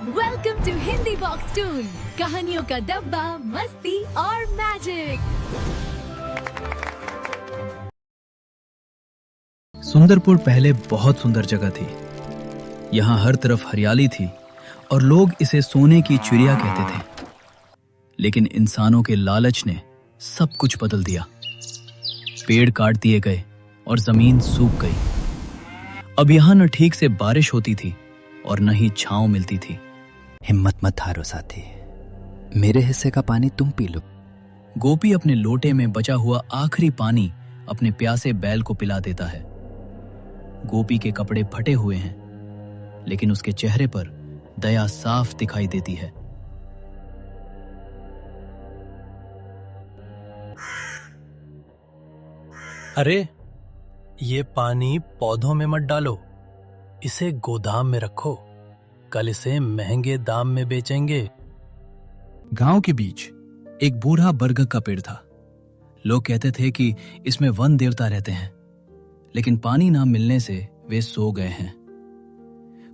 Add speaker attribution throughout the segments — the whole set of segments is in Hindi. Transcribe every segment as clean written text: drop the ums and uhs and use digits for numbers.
Speaker 1: Welcome to Hindi box toon, कहानियों का डब्बा, मस्ती और मैजिक।
Speaker 2: सुंदरपुर पहले बहुत सुंदर जगह थी। यहाँ हर तरफ हरियाली थी और लोग इसे सोने की चिड़िया कहते थे। लेकिन इंसानों के लालच ने सब कुछ बदल दिया। पेड़ काट दिए गए और जमीन सूख गई। अब यहाँ न ठीक से बारिश होती थी और न ही छांव मिलती थी।
Speaker 3: हिम्मत मत हारो साथी, मेरे हिस्से का पानी तुम पी लो।
Speaker 2: गोपी अपने लोटे में बचा हुआ आखिरी पानी अपने प्यासे बैल को पिला देता है। गोपी के कपड़े फटे हुए हैं, लेकिन उसके चेहरे पर दया साफ दिखाई देती है।
Speaker 4: अरे, ये पानी पौधों में मत डालो, इसे गोदाम में रखो, कल इसे महंगे दाम में बेचेंगे।
Speaker 2: गांव के बीच एक बूढ़ा बरगद का पेड़ था। लोग कहते थे कि इसमें वन देवता रहते हैं, लेकिन पानी ना मिलने से वे सो गए हैं।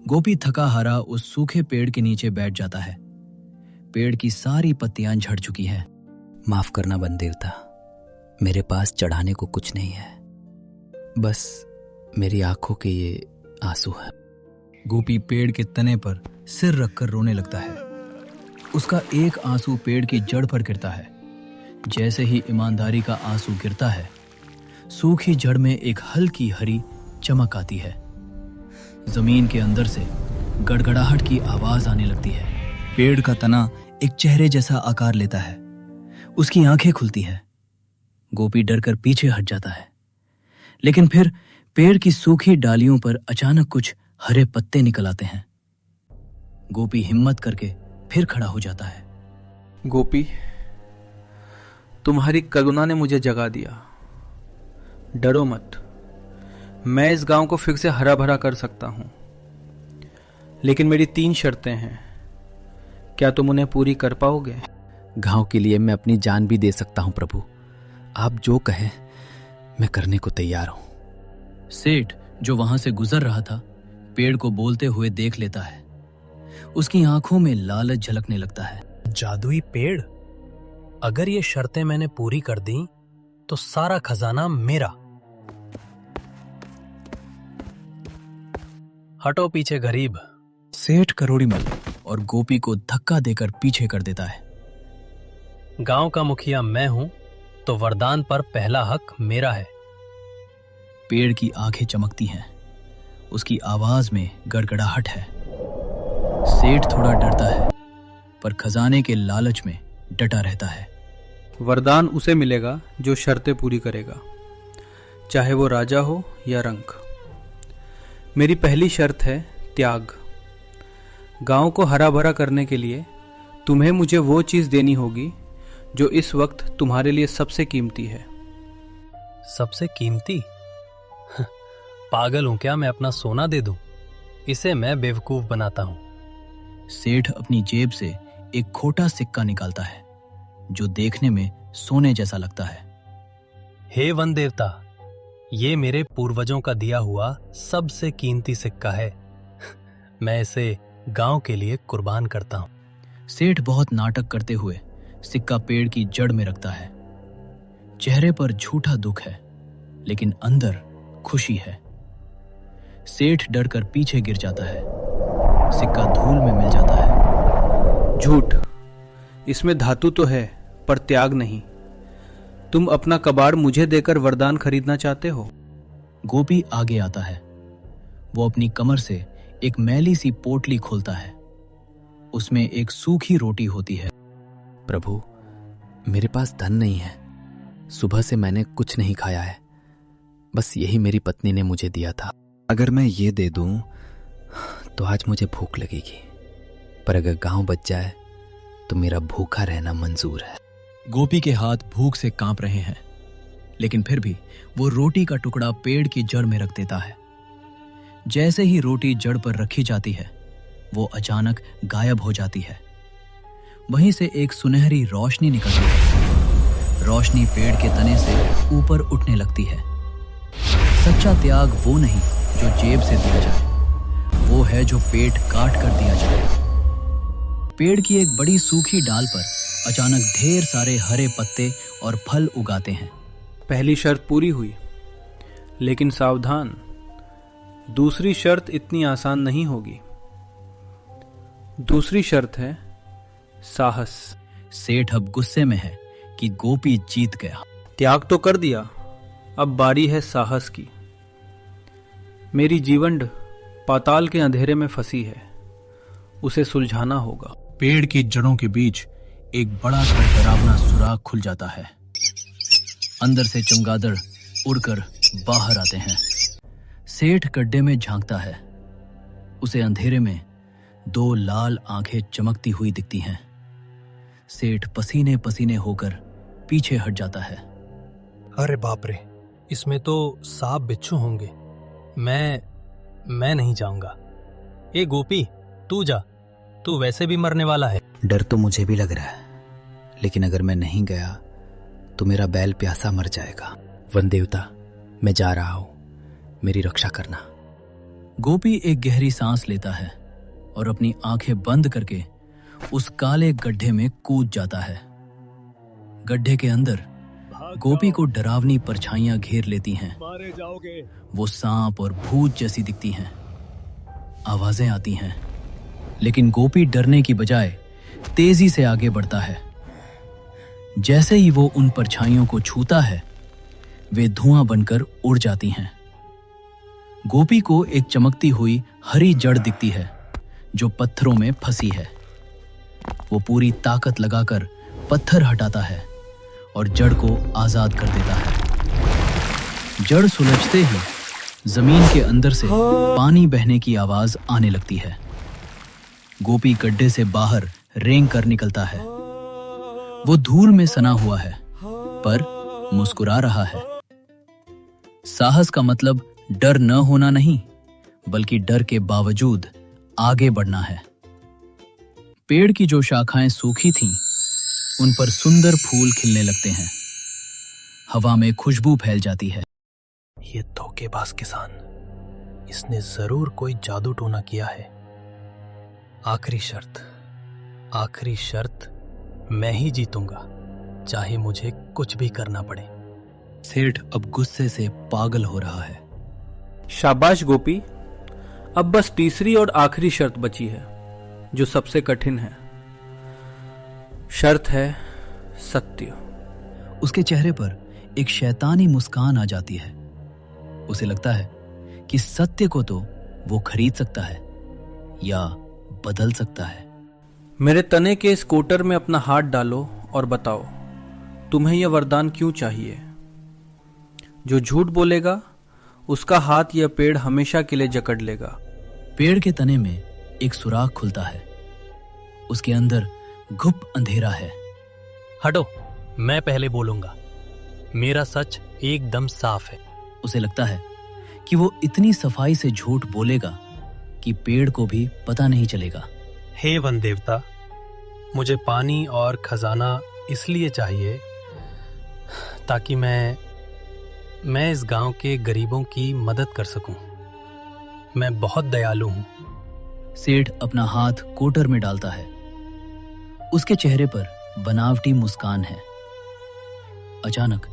Speaker 2: गोपी थका हारा उस सूखे पेड़ के नीचे बैठ जाता है। पेड़ की सारी पत्तियां झड़ चुकी हैं।
Speaker 3: माफ करना वन देवता, मेरे पास चढ़ाने को कुछ नहीं है, बस मेरी आंखों के ये आंसू है।
Speaker 2: गोपी पेड़ के तने पर सिर रखकर रोने लगता है। उसका एक आंसू पेड़ की जड़ पर गिरता है। जैसे ही ईमानदारी का आंसू गिरता है, सूखी जड़ में एक हल्की हरी चमक आती है। जमीन के अंदर से गड़गड़ाहट की आवाज आने लगती है। पेड़ का तना एक चेहरे जैसा आकार लेता है। उसकी आंखें खुलती हैं। गोपी डरकर पीछे हट जाता है, लेकिन फिर पेड़ की सूखी डालियों पर अचानक कुछ हरे पत्ते निकल आते हैं। गोपी हिम्मत करके फिर खड़ा हो जाता है।
Speaker 5: गोपी, तुम्हारी करुणा ने मुझे जगा दिया। डरो मत, मैं इस गांव को फिर से हरा भरा कर सकता हूं, लेकिन मेरी 3 शर्तें हैं। क्या तुम उन्हें पूरी कर पाओगे?
Speaker 3: गांव के लिए मैं अपनी जान भी दे सकता हूं प्रभु, आप जो कहें मैं करने को तैयार हूं।
Speaker 2: सेठ, जो वहां से गुजर रहा था, पेड़ को बोलते हुए देख लेता है। उसकी आंखों में लालच झलकने लगता है।
Speaker 4: जादुई पेड़, अगर ये शर्तें मैंने पूरी कर दी तो सारा खजाना मेरा। हटो पीछे गरीब।
Speaker 2: सेठ करोड़ीमल और गोपी को धक्का देकर पीछे कर देता है।
Speaker 4: गांव का मुखिया मैं हूं, तो वरदान पर पहला हक मेरा है।
Speaker 2: पेड़ की आंखें चमकती हैं। उसकी आवाज में गड़गड़ाहट है। सेठ थोड़ा डरता है, पर खजाने के लालच में डटा रहता है।
Speaker 5: वरदान उसे मिलेगा जो शर्तें पूरी करेगा, चाहे वो राजा हो या रंक। मेरी पहली शर्त है त्याग। गांव को हरा भरा करने के लिए तुम्हें मुझे वो चीज देनी होगी जो इस वक्त तुम्हारे लिए सबसे कीमती है।
Speaker 4: सबसे कीमती? पागल हूं क्या मैं अपना सोना दे दूं? इसे मैं बेवकूफ बनाता हूं।
Speaker 2: सेठ अपनी जेब से एक खोटा सिक्का निकालता है, जो देखने में सोने जैसा लगता है।
Speaker 4: हे वन देवता, ये मेरे पूर्वजों का दिया हुआ सबसे कीमती सिक्का है। मैं इसे गांव के लिए कुर्बान करता हूं।
Speaker 2: सेठ बहुत नाटक करते हुए सिक्का पेड़ की जड़ में रखता है। चेहरे पर झूठा दुख है, लेकिन अंदर खुशी है। सेठ डरकर पीछे गिर जाता है। सिक्का धूल में मिल जाता है।
Speaker 5: झूठ, इसमें धातु तो है पर त्याग नहीं। तुम अपना कबाड़ मुझे देकर वरदान खरीदना चाहते हो?
Speaker 2: गोपी आगे आता है। वो अपनी कमर से एक मैली सी पोटली खोलता है। उसमें एक सूखी रोटी होती है।
Speaker 3: प्रभु, मेरे पास धन नहीं है। सुबह से मैंने कुछ नहीं खाया है, बस यही मेरी पत्नी ने मुझे दिया था। अगर मैं ये दे दूं तो आज मुझे भूख लगेगी, पर अगर गांव बच जाए तो मेरा भूखा रहना मंजूर है।
Speaker 2: गोपी के हाथ भूख से कांप रहे हैं, लेकिन फिर भी वो रोटी का टुकड़ा पेड़ की जड़ में रख देता है। जैसे ही रोटी जड़ पर रखी जाती है, वो अचानक गायब हो जाती है। वहीं से एक सुनहरी रोशनी निकलती है। रोशनी पेड़ के तने से ऊपर उठने लगती है। सच्चा त्याग वो नहीं जो जेब से दिया जाए, वो है जो पेट काट कर दिया जाए। पेड़ की एक बड़ी सूखी डाल पर अचानक ढेर सारे हरे पत्ते और फल उगाते हैं।
Speaker 5: पहली शर्त पूरी हुई, लेकिन सावधान, दूसरी शर्त इतनी आसान नहीं होगी। दूसरी शर्त है साहस।
Speaker 2: सेठ अब गुस्से में है कि गोपी जीत गया।
Speaker 5: त्याग तो कर दिया, अब बारी है साहस की। मेरी जीवंड पाताल के अंधेरे में फंसी है, उसे सुलझाना होगा।
Speaker 2: पेड़ की जड़ों के बीच एक बड़ा सा डरावना सुराख खुल जाता है। अंदर से चमगादड़ उड़कर बाहर आते हैं। सेठ गड्ढे में झांकता है। उसे अंधेरे में 2 लाल आंखें चमकती हुई दिखती हैं। सेठ पसीने पसीने होकर पीछे हट जाता है।
Speaker 4: अरे बाप रे, इसमें तो सांप बिच्छू होंगे। मैं नहीं जाऊंगा। ए गोपी, तू जा, तू वैसे भी मरने वाला है।
Speaker 3: डर तो मुझे भी लग रहा है, लेकिन अगर मैं नहीं गया तो मेरा बैल प्यासा मर जाएगा। वन देवता, मैं जा रहा हूं, मेरी रक्षा करना।
Speaker 2: गोपी एक गहरी सांस लेता है और अपनी आंखें बंद करके उस काले गड्ढे में कूद जाता है। गड्ढे के अंदर गोपी को डरावनी परछाइयां घेर लेती हैं। वो सांप और भूत जैसी दिखती हैं। आवाजें आती हैं, लेकिन गोपी डरने की बजाय तेजी से आगे बढ़ता है। जैसे ही वो उन परछाइयों को छूता है, वे धुआं बनकर उड़ जाती हैं। गोपी को एक चमकती हुई हरी जड़ दिखती है जो पत्थरों में फंसी है। वो पूरी ताकत लगाकर पत्थर हटाता है और जड़ को आजाद कर देता है। जड़ सुलझते ही जमीन के अंदर से पानी बहने की आवाज आने लगती है। गोपी गड्ढे से बाहर रेंग कर निकलता है। वो धूल में सना हुआ है, पर मुस्कुरा रहा है। साहस का मतलब डर न होना नहीं, बल्कि डर के बावजूद आगे बढ़ना है। पेड़ की जो शाखाएं सूखी थीं, उन पर सुंदर फूल खिलने लगते हैं। हवा में खुशबू फैल जाती है।
Speaker 4: ये धोखेबाज किसान, इसने जरूर कोई जादू टोना किया है। आखिरी शर्त, मैं ही जीतूंगा, चाहे मुझे कुछ भी करना पड़े।
Speaker 2: सेठ अब गुस्से से पागल हो रहा है।
Speaker 5: शाबाश गोपी, अब बस तीसरी और आखिरी शर्त बची है, जो सबसे कठिन है। शर्त है सत्य।
Speaker 2: उसके चेहरे पर एक शैतानी मुस्कान आ जाती है। उसे लगता है कि सत्य को तो वो खरीद सकता है या बदल सकता है।
Speaker 5: मेरे तने के इस कोटर में अपना हाथ डालो और बताओ, तुम्हें यह वरदान क्यों चाहिए? जो झूठ बोलेगा उसका हाथ यह पेड़ हमेशा के लिए जकड़ लेगा।
Speaker 2: पेड़ के तने में एक सुराख खुलता है। उसके अंदर घुप अंधेरा है।
Speaker 4: हटो, मैं पहले बोलूंगा। मेरा सच एकदम साफ है।
Speaker 2: उसे लगता है कि वो इतनी सफाई से झूठ बोलेगा कि पेड़ को भी पता नहीं चलेगा।
Speaker 4: हे वन देवता, मुझे पानी और खजाना इसलिए चाहिए ताकि मैं इस गांव के गरीबों की मदद कर सकूं। मैं बहुत दयालु हूं।
Speaker 2: सेठ अपना हाथ कोटर में डालता है। उसके चेहरे पर बनावटी मुस्कान है। अचानक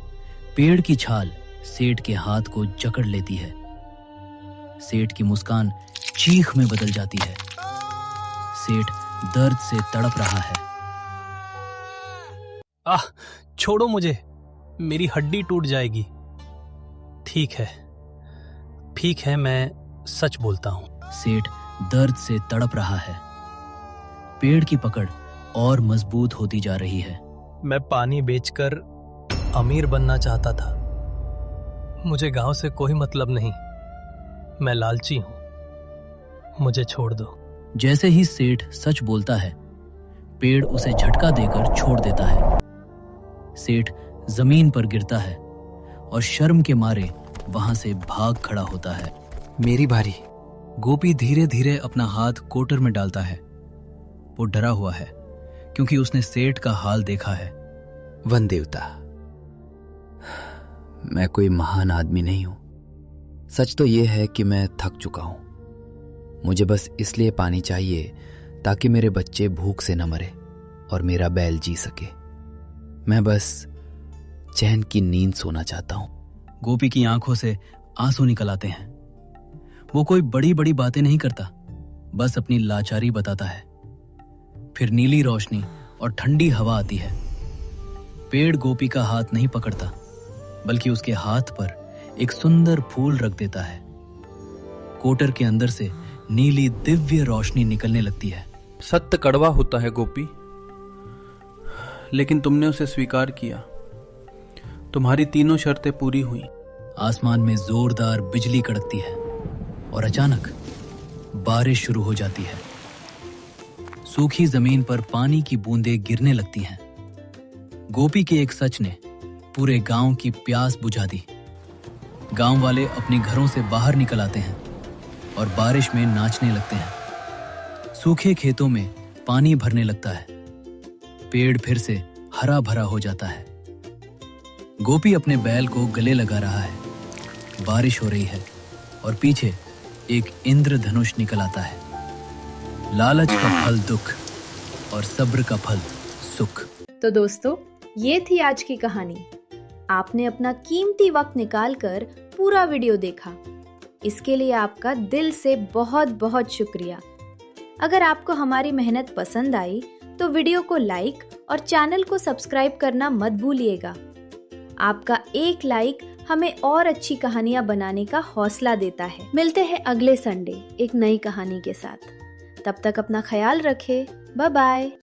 Speaker 2: पेड़ की छाल सेठ के हाथ को जकड़ लेती है। सेठ की मुस्कान चीख में बदल जाती है। सेठ दर्द से तड़प रहा है।
Speaker 4: आह, छोड़ो मुझे, मेरी हड्डी टूट जाएगी। ठीक है, मैं सच बोलता हूं।
Speaker 2: सेठ दर्द से तड़प रहा है। पेड़ की पकड़ और मजबूत होती जा रही है।
Speaker 4: मैं पानी बेचकर अमीर बनना चाहता था। मुझे गांव से कोई मतलब नहीं। मैं लालची हूं। मुझे छोड़ दो।
Speaker 2: जैसे ही सेठ सच बोलता है, पेड़ उसे झटका देकर छोड़ देता है। सेठ जमीन पर गिरता है और शर्म के मारे वहां से भाग खड़ा होता है।
Speaker 3: मेरी बारी।
Speaker 2: गोपी धीरे धीरे अपना हाथ कोटर में डालता है। वो डरा हुआ है क्योंकि उसने सेठ का हाल देखा है।
Speaker 3: वन देवता, मैं कोई महान आदमी नहीं हूं। सच तो यह है कि मैं थक चुका हूं। मुझे बस इसलिए पानी चाहिए ताकि मेरे बच्चे भूख से न मरे और मेरा बैल जी सके। मैं बस चैन की नींद सोना चाहता हूं।
Speaker 2: गोपी की आंखों से आंसू निकल आते हैं। वो कोई बड़ी बड़ी बातें नहीं करता, बस अपनी लाचारी बताता है। फिर नीली रोशनी और ठंडी हवा आती है। पेड़ गोपी का हाथ नहीं पकड़ता, बल्कि उसके हाथ पर एक सुंदर फूल रख देता है। कोटर के अंदर से नीली दिव्य रोशनी निकलने लगती है।
Speaker 5: सत्य कड़वा होता है गोपी, लेकिन तुमने उसे स्वीकार किया। तुम्हारी तीनों शर्तें पूरी हुई।
Speaker 2: आसमान में जोरदार बिजली कड़कती है और अचानक बारिश शुरू हो जाती है। सूखी जमीन पर पानी की बूंदें गिरने लगती हैं। गोपी के एक सच ने पूरे गांव की प्यास बुझा दी। गांव वाले अपने घरों से बाहर निकल आते हैं और बारिश में नाचने लगते हैं। सूखे खेतों में पानी भरने लगता है। पेड़ फिर से हरा भरा हो जाता है। गोपी अपने बैल को गले लगा रहा है। बारिश हो रही है और पीछे एक इंद्रधनुष निकल आता है। लालच का फल दुख और सब्र का फल सुख।
Speaker 6: तो दोस्तों, ये थी आज की कहानी। आपने अपना कीमती वक्त निकालकर पूरा वीडियो देखा, इसके लिए आपका दिल से बहुत बहुत शुक्रिया। अगर आपको हमारी मेहनत पसंद आई तो वीडियो को लाइक और चैनल को सब्सक्राइब करना मत भूलिएगा। आपका एक लाइक हमें और अच्छी कहानियां बनाने का हौसला देता है। मिलते हैं अगले संडे एक नई कहानी के साथ। तब तक अपना ख्याल रखें। Bye bye.